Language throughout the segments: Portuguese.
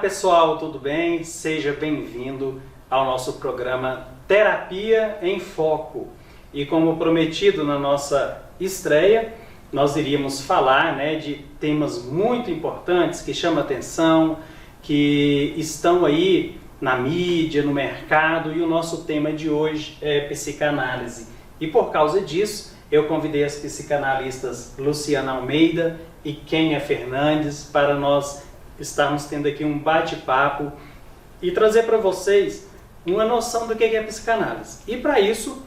pessoal, tudo bem? Seja bem-vindo ao nosso programa Terapia em Foco. E como prometido na nossa estreia, nós iríamos falar de temas muito importantes que chamam atenção, que estão aí na mídia, no mercado, e o nosso tema de hoje é psicanálise. E por causa disso, eu convidei as psicanalistas Luciana Almeida e Kênia Fernandes para nós estarmos tendo aqui um bate-papo e trazer para vocês uma noção do que é psicanálise. E para isso,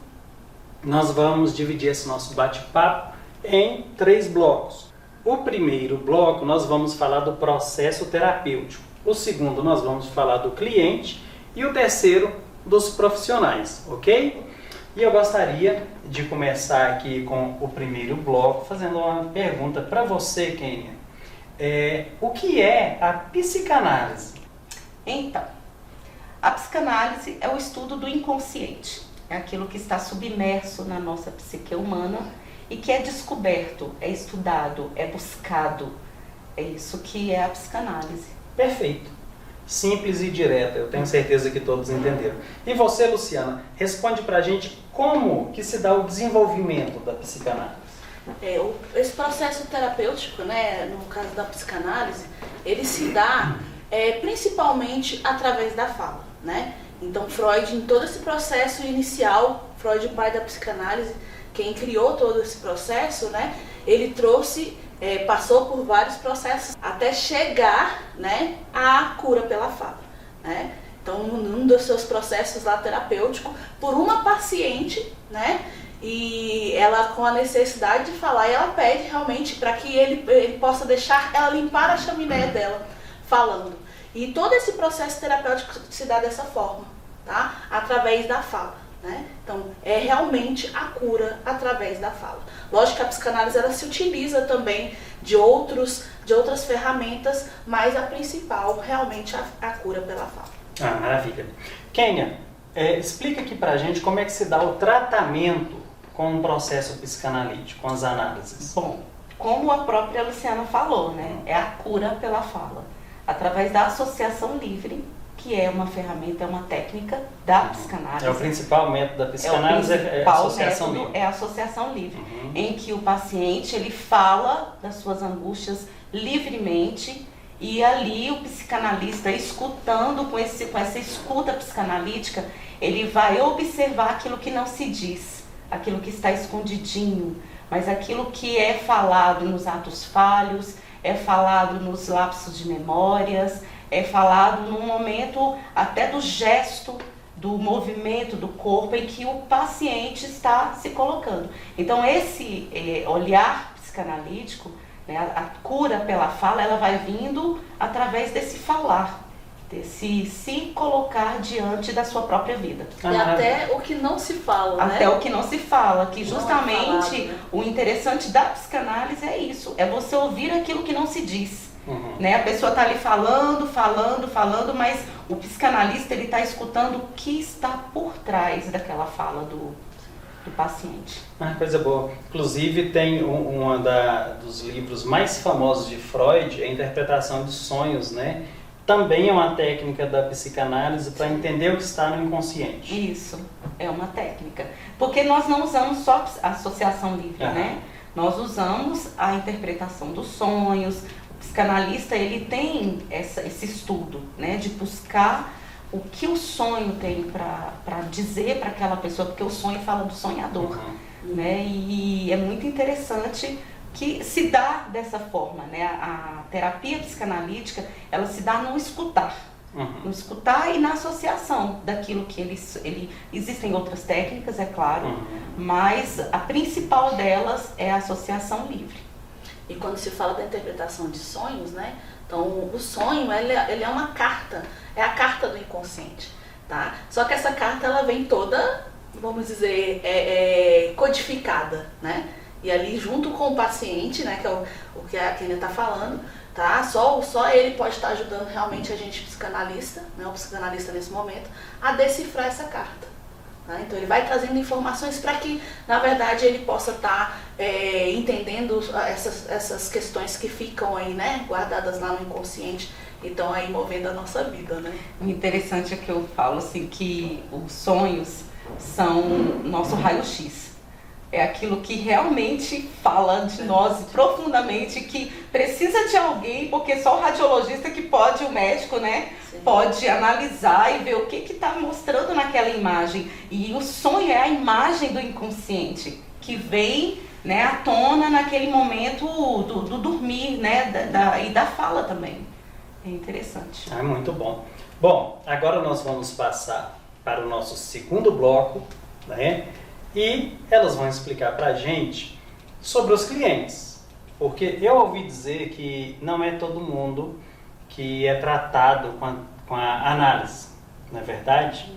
nós vamos dividir esse nosso bate-papo em 3 blocos. O primeiro bloco, nós vamos falar do processo terapêutico. O segundo, nós vamos falar do cliente. E o terceiro, dos profissionais, ok? E eu gostaria de começar aqui com o primeiro bloco, fazendo uma pergunta para você, Kênia. O que é a psicanálise? Então, a psicanálise é o estudo do inconsciente. É aquilo que está submerso na nossa psique humana e que é descoberto, é estudado, é buscado. É isso que é a psicanálise. Perfeito. Simples e direta, eu tenho certeza que todos entenderam. E você, Luciana, responde pra gente como que se dá o desenvolvimento da psicanálise. Esse processo terapêutico, no caso da psicanálise, ele se dá principalmente através da fala, Então Freud, em todo esse processo inicial, Freud, o pai da psicanálise, quem criou todo esse processo, ele trouxe, passou por vários processos até chegar, à cura pela fala, Então, num dos seus processos lá terapêutico, por uma paciente, e ela com a necessidade de falar, e ela pede realmente para que ele possa deixar ela limpar a chaminé dela, falando. E todo esse processo terapêutico se dá dessa forma, através da fala. Então, é realmente a cura através da fala. Lógico que a psicanálise ela se utiliza também de outras ferramentas, mas a principal realmente é a cura pela fala. Ah, maravilha. Kênia, explica aqui pra gente como é que se dá o tratamento com o processo psicanalítico, com as análises. Bom, como a própria Luciana falou, é a cura pela fala, através da associação livre, que é uma ferramenta, é uma técnica da psicanálise. É o principal método da psicanálise, é a associação livre. É a associação livre, em que o paciente ele fala das suas angústias livremente e ali o psicanalista, escutando com essa escuta psicanalítica, ele vai observar aquilo que não se diz, aquilo que está escondidinho, mas aquilo que é falado nos atos falhos, é falado nos lapsos de memórias, é falado num momento até do gesto, do movimento do corpo em que o paciente está se colocando. Então esse olhar psicanalítico, a cura pela fala, ela vai vindo através desse falar, desse se colocar diante da sua própria vida. E até o que não se fala, Até o que não se fala, que justamente o interessante da psicanálise é isso, é você ouvir aquilo que não se diz. A pessoa está ali falando, mas o psicanalista ele está escutando o que está por trás daquela fala do paciente. Coisa boa. Inclusive tem dos livros mais famosos de Freud, a interpretação de sonhos, Também é uma técnica da psicanálise para entender o que está no inconsciente. Isso, é uma técnica. Porque nós não usamos só a associação livre, Nós usamos a interpretação dos sonhos. O psicanalista ele tem esse estudo, de buscar o que o sonho tem para dizer para aquela pessoa, porque o sonho fala do sonhador, E é muito interessante que se dá dessa forma, A terapia psicanalítica, ela se dá no escutar, no escutar e na associação daquilo que existem outras técnicas, é claro, mas a principal delas é a associação livre. E quando se fala da interpretação de sonhos, então o sonho ele é uma carta, é a carta do inconsciente, Só que essa carta ela vem toda, vamos dizer, codificada, E ali junto com o paciente, que é o que a Kênia está falando, Só ele pode estar ajudando realmente a gente psicanalista, o psicanalista nesse momento, a decifrar essa carta. Então ele vai trazendo informações para que, na verdade, ele possa estar entendendo essas questões que ficam aí, guardadas lá no inconsciente, estão aí movendo a nossa vida, né? O interessante é que eu falo assim que os sonhos são nosso raio-x. É aquilo que realmente fala de nós profundamente, que precisa de alguém, porque só o radiologista que pode, o médico, né, Sim. pode analisar e ver o que está mostrando naquela imagem. E o sonho é a imagem do inconsciente, que vem, né, à tona naquele momento do dormir, né, e da fala também. É interessante. Ah, muito bom. Bom, agora nós vamos passar para o nosso segundo bloco, né? E elas vão explicar para a gente sobre os clientes. Porque eu ouvi dizer que não é todo mundo que é tratado com a análise, não é verdade?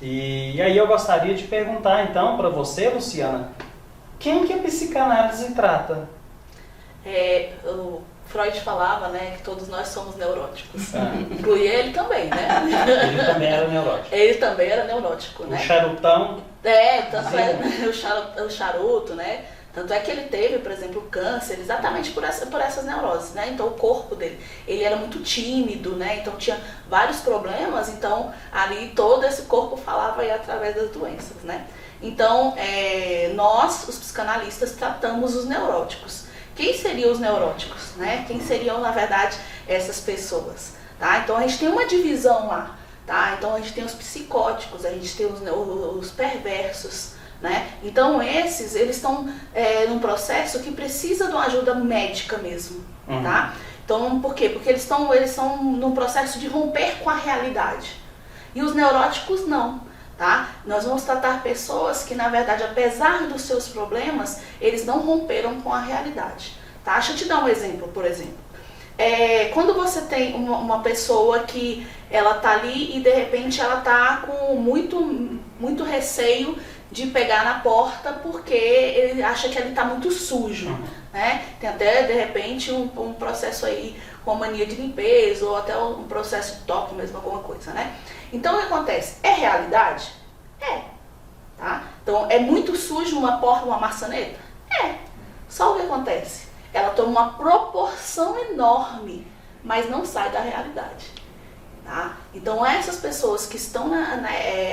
E aí eu gostaria de perguntar então para você, Luciana, quem que a psicanálise trata? O Freud falava, né, que todos nós somos neuróticos. Ah. Incluía ele também, né? Ele também era neurótico. Ele também era neurótico, O né? charutão. Tanto é o charuto, né? Tanto é que ele teve, por exemplo, câncer exatamente por essas neuroses, né? Então o corpo dele, ele era muito tímido, né? Então tinha vários problemas, então ali todo esse corpo falava aí através das doenças, né? Então nós, os psicanalistas, tratamos os neuróticos. Quem seriam os neuróticos, né? Quem seriam, na verdade, essas pessoas, tá? Então a gente tem uma divisão lá, tá? Então a gente tem os psicóticos, a gente tem os perversos, né? Então eles estão num processo que precisa de uma ajuda médica mesmo, tá? Então por quê? Porque eles estão num processo de romper com a realidade. E os neuróticos não, tá? Nós vamos tratar pessoas que, na verdade, apesar dos seus problemas, eles não romperam com a realidade, tá? Deixa eu te dar um exemplo, por exemplo. Quando você tem uma pessoa que ela tá ali e de repente ela tá com muito receio de pegar na porta porque ele acha que ele tá muito sujo, né? Tem até de repente um processo aí com mania de limpeza ou até um processo de toque mesmo, alguma coisa, né? Então o que acontece? É realidade? Tá? Então é muito sujo uma porta, uma maçaneta? Só o que acontece? Ela toma uma proporção enorme, mas não sai da realidade. Tá? Então essas pessoas que estão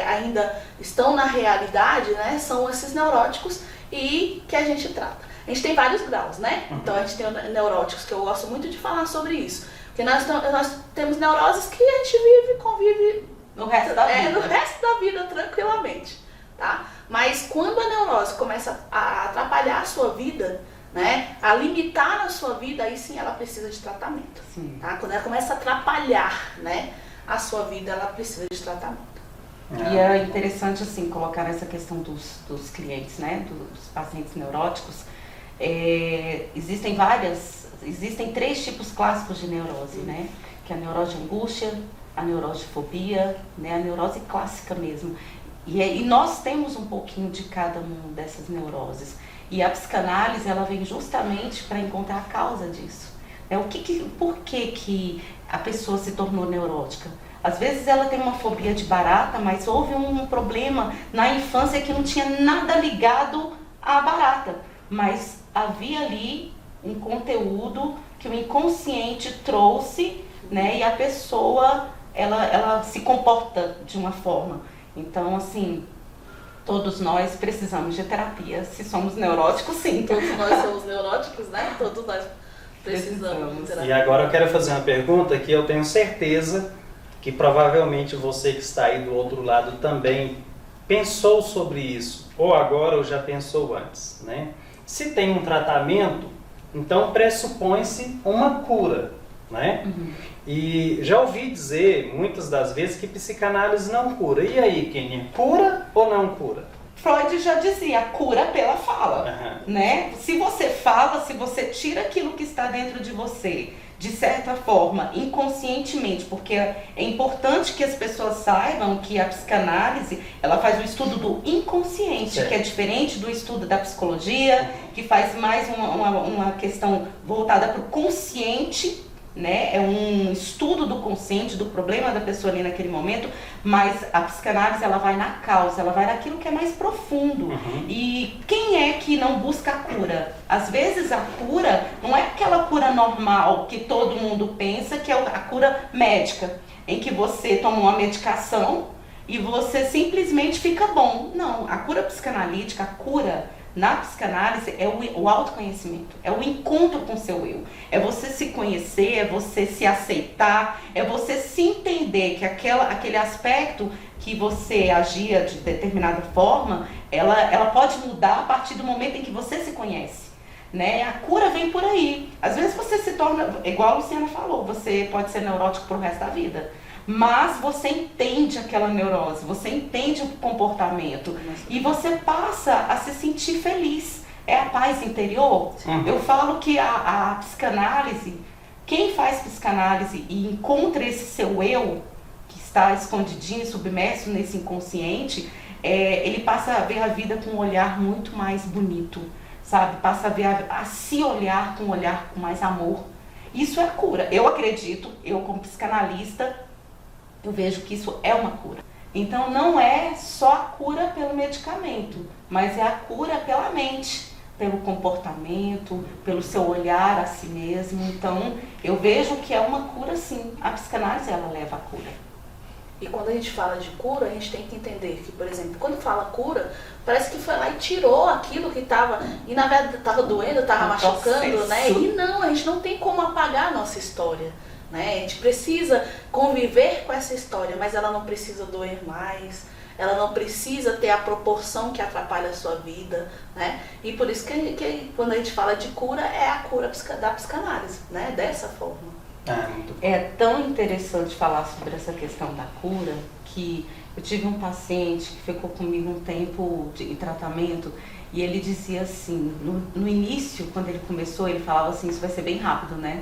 ainda estão na realidade, né, são esses neuróticos e que a gente trata. A gente tem vários graus, né? Então a gente tem neuróticos, que eu gosto muito de falar sobre isso. Porque nós temos neuroses que a gente convive No resto da vida. no resto da vida tranquilamente. Tá? Mas quando a neurose começa a atrapalhar a sua vida, né, a limitar a sua vida, aí sim ela precisa de tratamento. Tá? Quando ela começa a atrapalhar, né, a sua vida, ela precisa de tratamento. E é interessante assim colocar essa questão dos clientes, né, dos pacientes neuróticos. Existem 3 tipos clássicos de neurose, né, que é a neurose de angústia, a neurose de fobia, né, a neurose clássica mesmo. E nós temos um pouquinho de cada uma dessas neuroses. E a psicanálise, ela vem justamente para encontrar a causa disso. Por que a pessoa se tornou neurótica? Às vezes ela tem uma fobia de barata, mas houve um problema na infância que não tinha nada ligado à barata. Mas havia ali um conteúdo que o inconsciente trouxe, né? E a pessoa, ela se comporta de uma forma. Então, assim, todos nós precisamos de terapia. Se somos neuróticos, sim. Todos nós somos neuróticos, né? Todos nós precisamos de terapia. E agora eu quero fazer uma pergunta que eu tenho certeza que provavelmente você que está aí do outro lado também pensou sobre isso, ou agora ou já pensou antes, né? Se tem um tratamento, então pressupõe-se uma cura, né? E já ouvi dizer muitas das vezes que psicanálise não cura. E aí, Kênia, cura ou não cura? Freud já dizia, cura pela fala, né? Se você fala, se você tira aquilo que está dentro de você, de certa forma, inconscientemente, porque é importante que as pessoas saibam que a psicanálise, ela faz o estudo do inconsciente, que é diferente do estudo da psicologia, que faz mais uma questão voltada para o consciente, né? É um estudo do consciente, do problema da pessoa ali naquele momento, mas a psicanálise ela vai na causa, ela vai naquilo que é mais profundo. E quem é que não busca a cura? Às vezes a cura não é aquela cura normal que todo mundo pensa que é a cura médica, em que você toma uma medicação e você simplesmente fica bom. Não, a cura psicanalítica, a cura na psicanálise é o autoconhecimento, é o encontro com o seu eu. É você se conhecer, é você se aceitar, é você se entender que aquele aspecto que você agia de determinada forma, ela pode mudar a partir do momento em que você se conhece. Né? A cura vem por aí. Às vezes você se torna, igual a Luciana falou, você pode ser neurótico pro resto da vida. Mas você entende aquela neurose, você entende o comportamento e você passa a se sentir feliz. É a paz interior. Eu falo que a psicanálise, quem faz psicanálise e encontra esse seu eu, que está escondidinho, submerso nesse inconsciente, ele passa a ver a vida com um olhar muito mais bonito, sabe? Passa a ver a se olhar com um olhar com mais amor. Isso é cura. Eu acredito, eu como psicanalista, eu vejo que isso é uma cura. Então não é só a cura pelo medicamento, mas é a cura pela mente, pelo comportamento, pelo seu olhar a si mesmo. Então eu vejo que é uma cura sim. A psicanálise ela leva a cura. E quando a gente fala de cura, a gente tem que entender que, por exemplo, quando fala cura, parece que foi lá e tirou aquilo que estava, e na verdade estava doendo, estava machucando, né? E não, a gente não tem como apagar a nossa história. Né? A gente precisa conviver com essa história, mas ela não precisa doer mais, ela não precisa ter a proporção que atrapalha a sua vida, né? E por isso que quando a gente fala de cura, é a cura da psicanálise, né? Dessa forma. É tão interessante falar sobre essa questão da cura, que eu tive um paciente que ficou comigo um tempo em tratamento. E ele dizia assim, no início, quando ele começou, ele falava assim, isso vai ser bem rápido, né?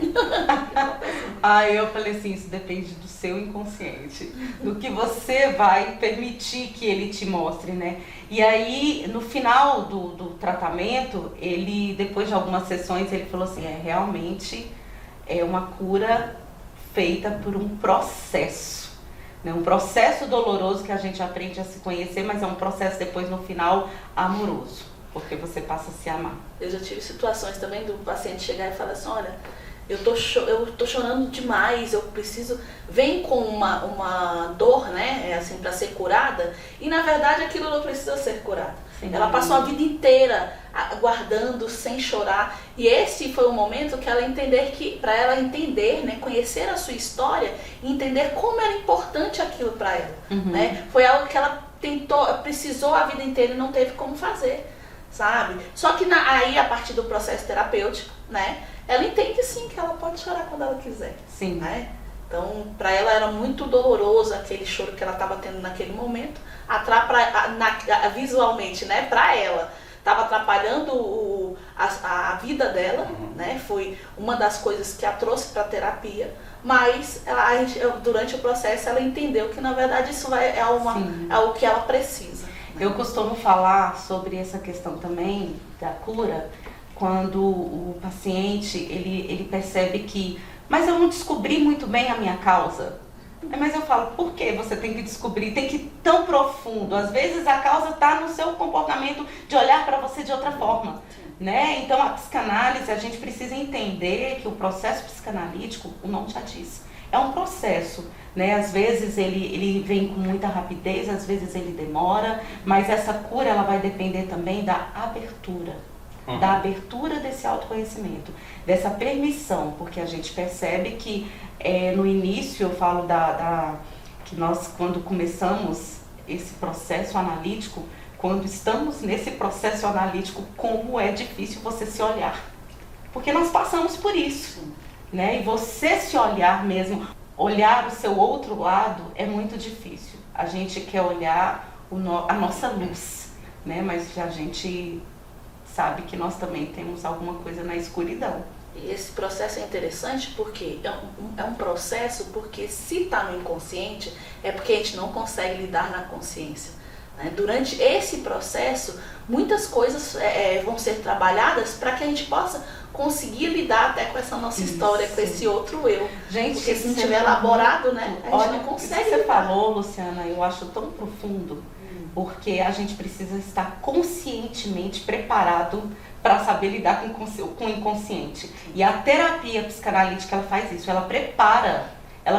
Aí eu falei assim, isso depende do seu inconsciente, do que você vai permitir que ele te mostre, né? E aí, no final do tratamento, ele, depois de algumas sessões, ele falou assim, realmente é uma cura feita por um processo. Um processo doloroso que a gente aprende a se conhecer, mas é um processo depois, no final, amoroso. Porque você passa a se amar. Eu já tive situações também do paciente chegar e falar assim, olha, eu tô chorando demais, eu preciso... Vem com uma dor, né, assim, para ser curada, e na verdade aquilo não precisa ser curado. Sim. Ela passou a vida inteira aguardando, sem chorar, e esse foi o momento que ela para ela entender, né, conhecer a sua história, e entender como era importante aquilo para ela. Né? Foi algo que ela precisou a vida inteira e não teve como fazer. Sabe? Só que aí, a partir do processo terapêutico, né, ela entende sim que ela pode chorar quando ela quiser. Sim. Né? Então, para ela era muito doloroso aquele choro que ela estava tendo naquele momento, visualmente, né, para ela. Estava atrapalhando a vida dela, né? Foi uma das coisas que a trouxe para a terapia, mas durante o processo ela entendeu que na verdade isso é o que ela precisa. Eu costumo falar sobre essa questão também da cura, quando o paciente ele percebe que, mas eu não descobri muito bem a minha causa. Mas eu falo, por que você tem que descobrir? Tem que ir tão profundo. Às vezes a causa está no seu comportamento de olhar para você de outra forma. Né? Então a psicanálise, a gente precisa entender que o processo psicanalítico, o nome já diz, é um processo. Né? Às vezes ele vem com muita rapidez, às vezes ele demora, mas essa cura ela vai depender também da abertura. Da abertura desse autoconhecimento, dessa permissão, porque a gente percebe que no início eu falo que nós quando começamos esse processo analítico, quando estamos nesse processo analítico, como é difícil você se olhar, porque nós passamos por isso, né? E você se olhar mesmo, olhar o seu outro lado é muito difícil. A gente quer olhar a nossa luz, né? Mas a gente sabe que nós também temos alguma coisa na escuridão. E esse processo é interessante porque é um processo, porque se está no inconsciente, é porque a gente não consegue lidar na consciência. né? Durante esse processo, muitas coisas vão ser trabalhadas para que a gente possa conseguir lidar até com essa nossa história, com esse outro eu. Gente, porque se não tiver elaborado, né, a gente não consegue. Isso que você falou, Luciana, eu acho tão profundo, porque a gente precisa estar conscientemente preparado para saber lidar com o inconsciente. E a terapia psicanalítica, ela faz isso, ela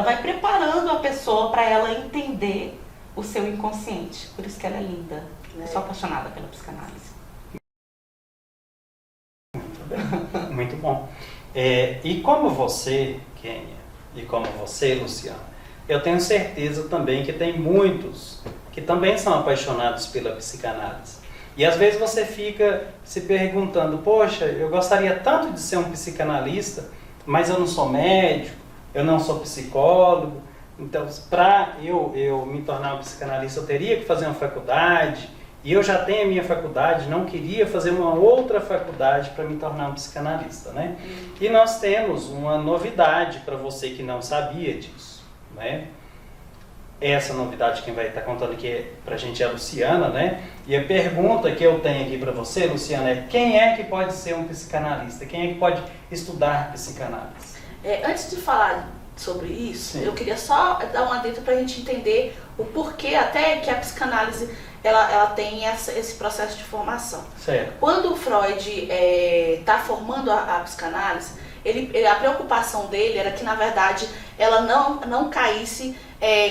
vai preparando a pessoa para ela entender o seu inconsciente. Por isso que ela é linda. Eu sou apaixonada pela psicanálise. Muito bom. E como você, Kênia, e como você, Luciana, eu tenho certeza também que tem muitos que também são apaixonados pela psicanálise. E às vezes você fica se perguntando, poxa, eu gostaria tanto de ser um psicanalista, mas eu não sou médico, eu não sou psicólogo, então para eu me tornar um psicanalista eu teria que fazer uma faculdade, e eu já tenho a minha faculdade, não queria fazer uma outra faculdade para me tornar um psicanalista, né? E nós temos uma novidade para você que não sabia disso, né? Essa novidade quem vai estar contando aqui para a gente é a Luciana, né? E a pergunta que eu tenho aqui para você, Luciana, é quem é que pode ser um psicanalista? Quem é que pode estudar psicanálise? Antes de falar sobre isso, Sim. eu queria só dar uma adentro para a gente entender o porquê até que a psicanálise ela tem esse processo de formação. Certo. Quando o Freud está formando a psicanálise, a preocupação dele era que, na verdade, ela não caísse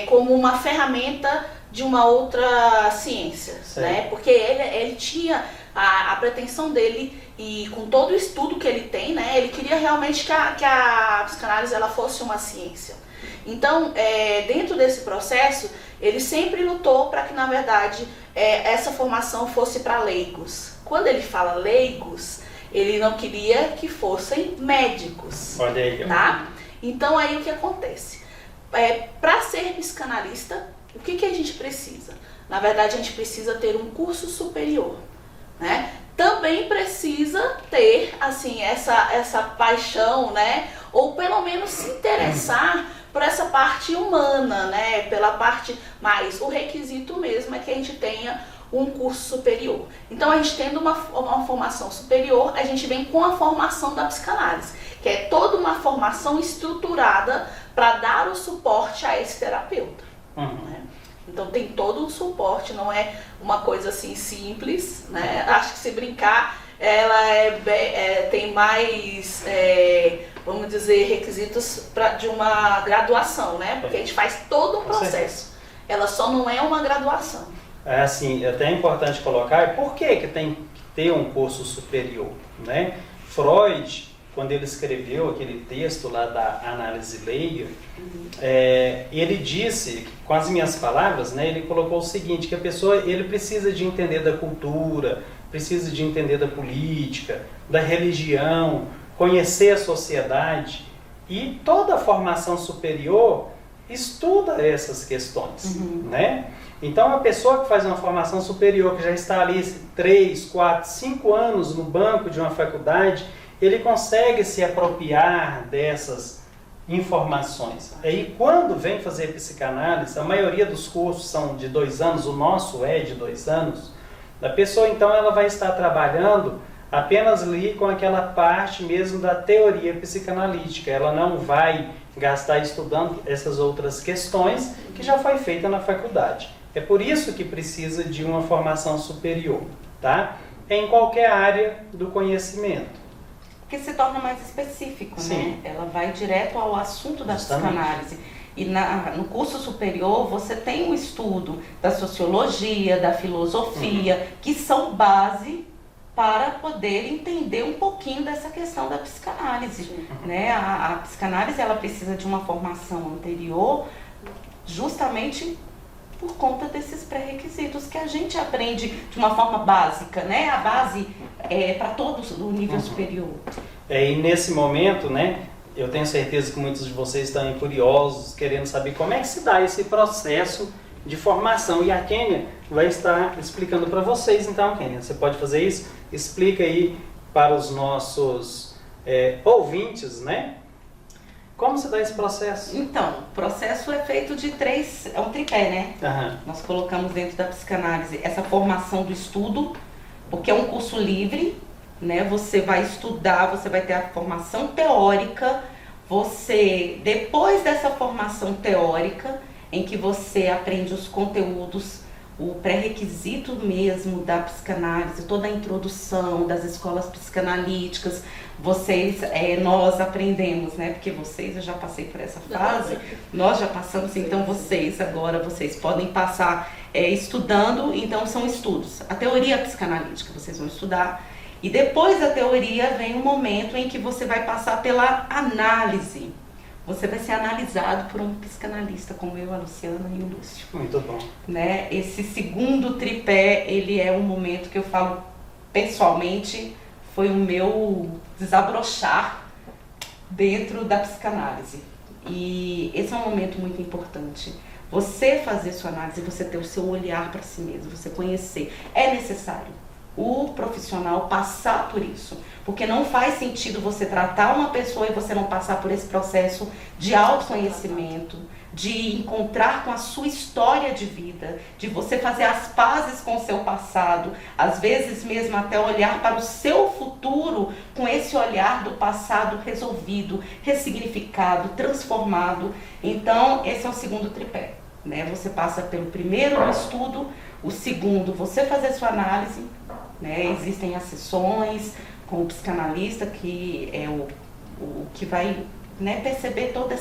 como uma ferramenta de uma outra ciência, né? Porque ele tinha a pretensão dele, e com todo o estudo que ele tem, né, ele queria realmente que a psicanálise ela fosse uma ciência. Então, dentro desse processo, ele sempre lutou para que, na verdade, essa formação fosse para leigos. Quando ele fala leigos, ele não queria que fossem médicos. Olha aí. Tá? Então, aí o que acontece? Para ser psicanalista, o que a gente precisa? Na verdade, a gente precisa ter um curso superior, né? Também precisa ter, assim, essa paixão, né? Ou pelo menos se interessar por essa parte humana, né? Pela parte mais, o requisito mesmo é que a gente tenha um curso superior. Então, a gente tendo uma formação superior, a gente vem com a formação da psicanálise, que é toda uma formação estruturada para dar o suporte a esse terapeuta. Né? Então, tem todo um suporte, não é uma coisa assim simples, né? Acho que se brincar, ela tem mais, vamos dizer, requisitos de uma graduação, né? Porque a gente faz todo um processo. Ela só não é uma graduação. Assim, é até importante colocar, por que tem que ter um curso superior, né? Freud, quando ele escreveu aquele texto lá da análise leiga, ele disse, com as minhas palavras, né, ele colocou o seguinte, que a pessoa ele precisa de entender da cultura, precisa de entender da política, da religião, conhecer a sociedade, e toda a formação superior estuda essas questões, né? Então, a pessoa que faz uma formação superior, que já está ali 3, 4, 5 anos no banco de uma faculdade, ele consegue se apropriar dessas informações. Aí, quando vem fazer psicanálise, a maioria dos cursos são de 2 anos, o nosso é de 2 anos, a pessoa, então, ela vai estar trabalhando apenas ali com aquela parte mesmo da teoria psicanalítica. Ela não vai gastar estudando essas outras questões que já foi feita na faculdade. É por isso que precisa de uma formação superior, tá? Em qualquer área do conhecimento. Porque se torna mais específico, Sim. né? Ela vai direto ao assunto da Justamente. psicanálise. E no curso superior você tem o estudo da sociologia, da filosofia, que são base para poder entender um pouquinho dessa questão da psicanálise. Né? A psicanálise ela precisa de uma formação anterior justamente por conta desses pré-requisitos que a gente aprende de uma forma básica, né? A base é para todos do nível superior. E nesse momento, né, eu tenho certeza que muitos de vocês estão curiosos, querendo saber como é que se dá esse processo de formação. E a Kênia vai estar explicando para vocês. Então, Kênia, você pode fazer isso? Explica aí para os nossos ouvintes, né? Como se dá esse processo? Então, o processo é feito de é um tripé, né? Aham. Nós colocamos dentro da psicanálise essa formação do estudo, porque é um curso livre, né? Você vai estudar, você vai ter a formação teórica, depois dessa formação teórica, em que você aprende os conteúdos, o pré-requisito mesmo da psicanálise, toda a introdução das escolas psicanalíticas, nós aprendemos, né? Porque eu já passei por essa fase, nós já passamos, então vocês podem passar estudando, então são estudos. A teoria psicanalítica vocês vão estudar, e depois da teoria vem um momento em que você vai passar pela análise. Você vai ser analisado por um psicanalista, como eu, a Luciana e o Lúcio. Muito bom. Né? Esse segundo tripé, ele é um momento que eu falo pessoalmente, foi o meu desabrochar dentro da psicanálise. E esse é um momento muito importante. Você fazer sua análise, você ter o seu olhar para si mesmo, você conhecer. É necessário o profissional passar por isso, porque não faz sentido você tratar uma pessoa e você não passar por esse processo de autoconhecimento, de encontrar com a sua história de vida, de você fazer as pazes com o seu passado, às vezes mesmo até olhar para o seu futuro com esse olhar do passado resolvido, ressignificado, transformado. Então, esse é o segundo tripé, né? Você passa pelo primeiro, o estudo, o segundo, você fazer sua análise, né? Existem as sessões com o psicanalista, que é o que vai, né, perceber todo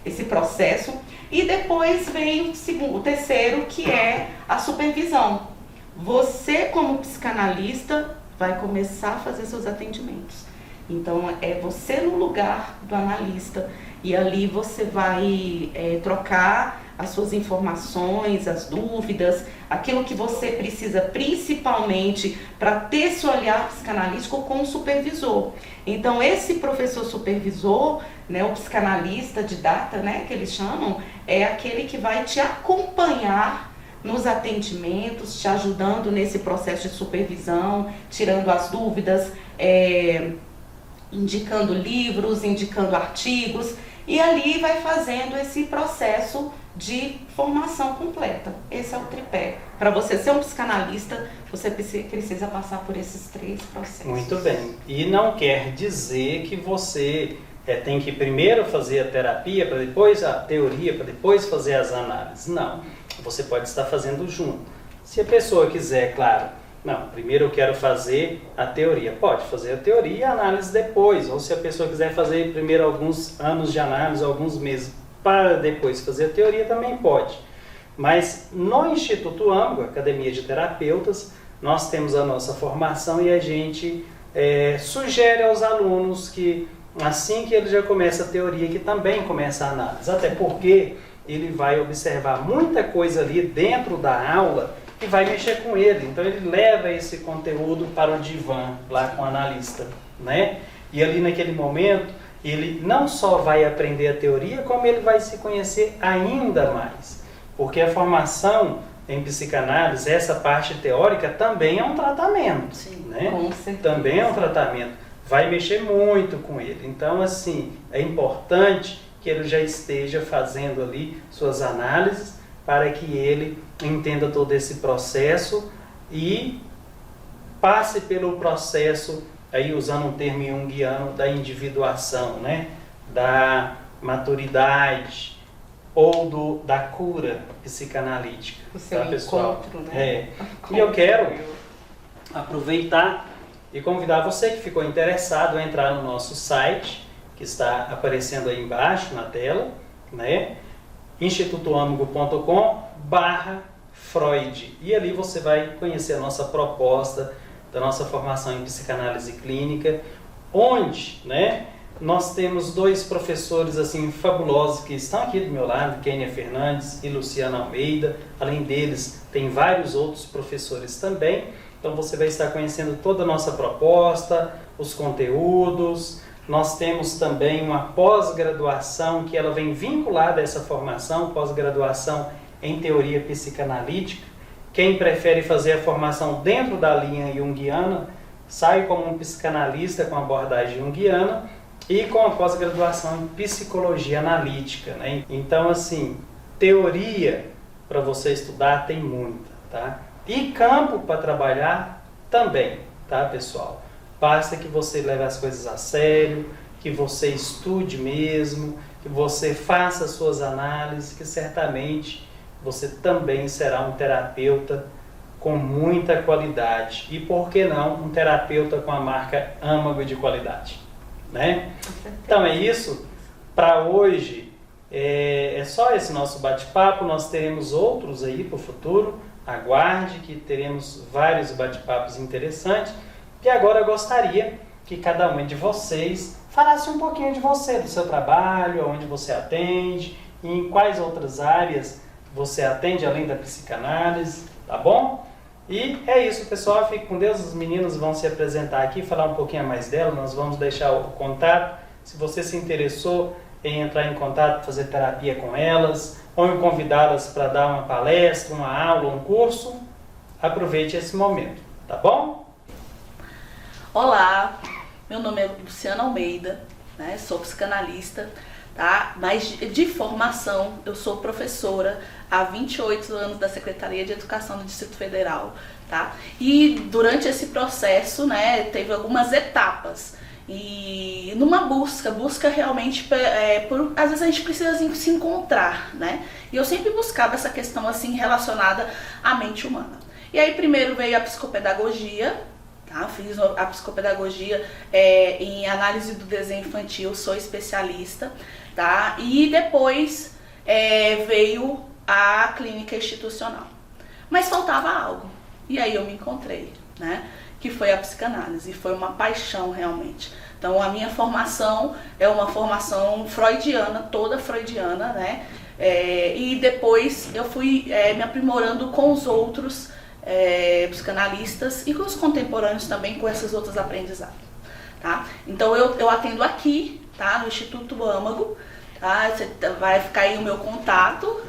esse processo. E depois vem o terceiro, que é a supervisão. Você, como psicanalista, vai começar a fazer seus atendimentos. Então, é você no lugar do analista, e ali você vai trocar as suas informações, as dúvidas, aquilo que você precisa principalmente para ter esse olhar psicanalítico com o supervisor. Então, esse professor supervisor, né, o psicanalista didata, né, que eles chamam, é aquele que vai te acompanhar nos atendimentos, te ajudando nesse processo de supervisão, tirando as dúvidas, indicando livros, indicando artigos, e ali vai fazendo esse processo de formação completa. Esse é o tripé. Para você ser um psicanalista, você precisa passar por esses 3 processos. Muito bem. E não quer dizer que você tem que primeiro fazer a terapia, para depois a teoria, para depois fazer as análises. Não. Você pode estar fazendo junto. Se a pessoa quiser, claro, não, primeiro eu quero fazer a teoria. Pode fazer a teoria e a análise depois. Ou se a pessoa quiser fazer primeiro alguns anos de análise, alguns meses, para depois fazer a teoria, também pode. Mas no Instituto Âmago, Academia de Terapeutas, nós temos a nossa formação e a gente sugere aos alunos que assim que ele já começa a teoria, que também começa a análise. Até porque ele vai observar muita coisa ali dentro da aula que vai mexer com ele. Então ele leva esse conteúdo para o divã, lá com o analista, né? E ali naquele momento, ele não só vai aprender a teoria, como ele vai se conhecer ainda mais. Porque a formação em psicanálise, essa parte teórica, também é um tratamento. Sim, né? Com certeza. Também é um tratamento. Vai mexer muito com ele. Então, assim, é importante que ele já esteja fazendo ali suas análises para que ele entenda todo esse processo e passe pelo processo, aí usando um termo junguiano, da individuação, né? Da maturidade ou da cura psicanalítica. O seu pessoal? encontro, né? E eu quero aproveitar e convidar você que ficou interessado a entrar no nosso site, que está aparecendo aí embaixo na tela, né? institutoamago.com/Freud, e ali você vai conhecer a nossa proposta da nossa formação em psicanálise clínica, onde, né, nós temos 2 professores assim fabulosos que estão aqui do meu lado, Kênia Fernandes e Luciana Almeida. Além deles, tem vários outros professores também. Então você vai estar conhecendo toda a nossa proposta, os conteúdos. Nós temos também uma pós-graduação que ela vem vinculada a essa formação, pós-graduação em teoria psicanalítica. Quem prefere fazer a formação dentro da linha junguiana, sai como um psicanalista com abordagem junguiana e com a pós-graduação em psicologia analítica, né? Então, assim, teoria para você estudar tem muita, tá? E campo para trabalhar também, tá, pessoal? Basta que você leve as coisas a sério, que você estude mesmo, que você faça suas análises, que certamente você também será um terapeuta com muita qualidade. E por que não um terapeuta com a marca Âmago de qualidade, né? Então é isso. Para hoje é só esse nosso bate-papo. Nós teremos outros aí para o futuro. Aguarde que teremos vários bate-papos interessantes. E agora eu gostaria que cada um de vocês falasse um pouquinho de você, do seu trabalho, onde você atende, e em quais outras áreas você atende além da psicanálise, tá bom? E é isso, pessoal. Fique com Deus. Os meninos vão se apresentar aqui, falar um pouquinho mais dela. Nós vamos deixar o contato. Se você se interessou em entrar em contato, fazer terapia com elas, ou em convidá-las para dar uma palestra, uma aula, um curso, aproveite esse momento, tá bom? Olá, meu nome é Luciana Almeida, né? Sou psicanalista, tá? Mas de formação eu sou professora há 28 anos da Secretaria de Educação do Distrito Federal, tá? E durante esse processo, né, teve algumas etapas. E numa busca realmente, às vezes a gente precisa se encontrar, né? E eu sempre buscava essa questão assim relacionada à mente humana. E aí primeiro veio a psicopedagogia, tá? Fiz a psicopedagogia em análise do desenho infantil, sou especialista, tá? E depois veio a clínica institucional. Mas faltava algo, e aí eu me encontrei, né? Que foi a psicanálise, foi uma paixão realmente. Então a minha formação é uma formação freudiana, toda freudiana, né? E depois eu fui me aprimorando com os outros psicanalistas e com os contemporâneos também, com essas outras aprendizados, tá? Então eu atendo aqui, tá? No Instituto Âmago, tá? Vai ficar aí o meu contato,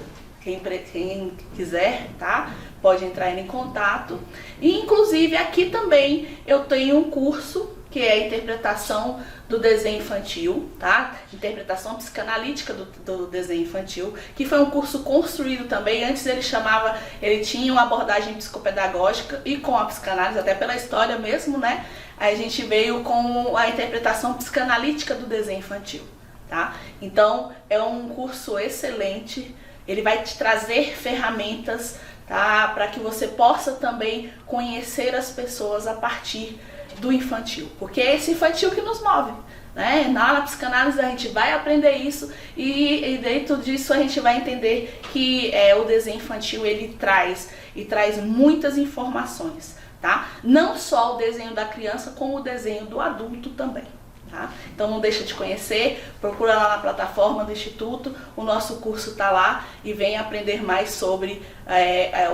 quem quiser, tá? Pode entrar em contato. E inclusive aqui também eu tenho um curso que é a interpretação do desenho infantil, tá? Interpretação psicanalítica do desenho infantil, que foi um curso construído também. Antes ele tinha uma abordagem psicopedagógica e com a psicanálise, até pela história mesmo, né? Aí a gente veio com a interpretação psicanalítica do desenho infantil, tá? Então é um curso excelente. Ele vai te trazer ferramentas, tá? Para que você possa também conhecer as pessoas a partir do infantil, porque é esse infantil que nos move, né? Na psicanálise a gente vai aprender isso e dentro disso a gente vai entender que o desenho infantil ele traz muitas informações, tá? Não só o desenho da criança, como o desenho do adulto também. Tá? Então não deixa de conhecer, procura lá na plataforma do Instituto, o nosso curso está lá e vem aprender mais sobre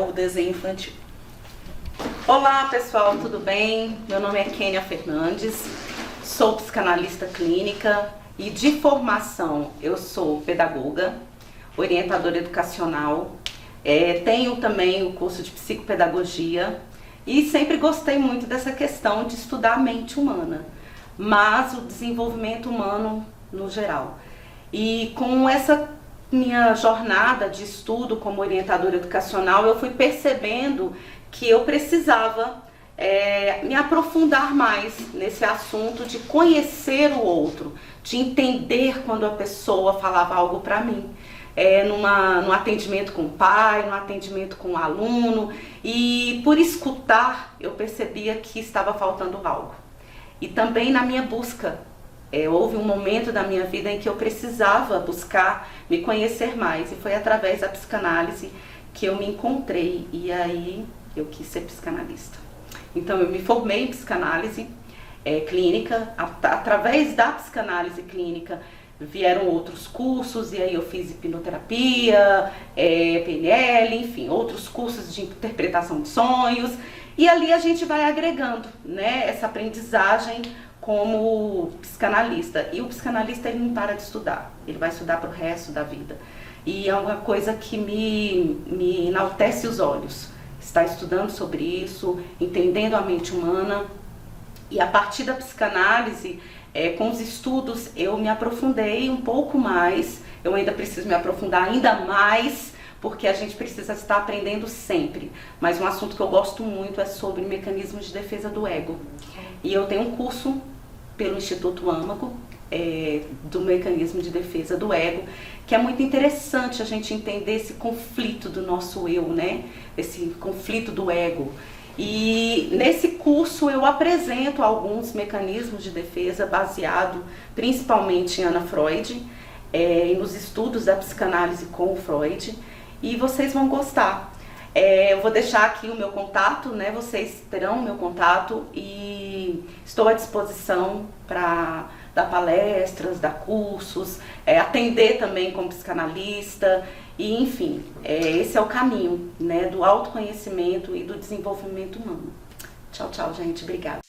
o desenho infantil. Olá pessoal, tudo bem? Meu nome é Kênia Fernandes, sou psicanalista clínica e de formação eu sou pedagoga, orientadora educacional, tenho também o curso de psicopedagogia e sempre gostei muito dessa questão de estudar a mente humana, mas o desenvolvimento humano no geral. E com essa minha jornada de estudo como orientadora educacional, eu fui percebendo que eu precisava me aprofundar mais nesse assunto de conhecer o outro, de entender quando a pessoa falava algo para mim. No atendimento com o pai, no atendimento com o aluno, e por escutar eu percebia que estava faltando algo. E também na minha busca, houve um momento da minha vida em que eu precisava buscar me conhecer mais, e foi através da psicanálise que eu me encontrei, e aí eu quis ser psicanalista. Então eu me formei em psicanálise clínica, através da psicanálise clínica vieram outros cursos, e aí eu fiz hipnoterapia, PNL, enfim, outros cursos de interpretação de sonhos, e ali a gente vai agregando, né, essa aprendizagem como psicanalista. E o psicanalista ele não para de estudar, ele vai estudar para o resto da vida. E é uma coisa que me enaltece os olhos, estar estudando sobre isso, entendendo a mente humana. E a partir da psicanálise, Com os estudos eu me aprofundei um pouco mais, eu ainda preciso me aprofundar ainda mais, porque a gente precisa estar aprendendo sempre. Mas um assunto que eu gosto muito é sobre mecanismos de defesa do ego. E eu tenho um curso pelo Instituto Âmago, do mecanismo de defesa do ego, que é muito interessante a gente entender esse conflito do nosso eu, né? Esse conflito do ego. E nesse curso eu apresento alguns mecanismos de defesa baseado principalmente em Ana Freud, e nos estudos da psicanálise com o Freud, e vocês vão gostar. Eu vou deixar aqui o meu contato, né? Vocês terão o meu contato e estou à disposição para dar palestras, dar cursos, atender também como psicanalista, e enfim, esse é o caminho, né, do autoconhecimento e do desenvolvimento humano. Tchau, tchau, gente. Obrigada.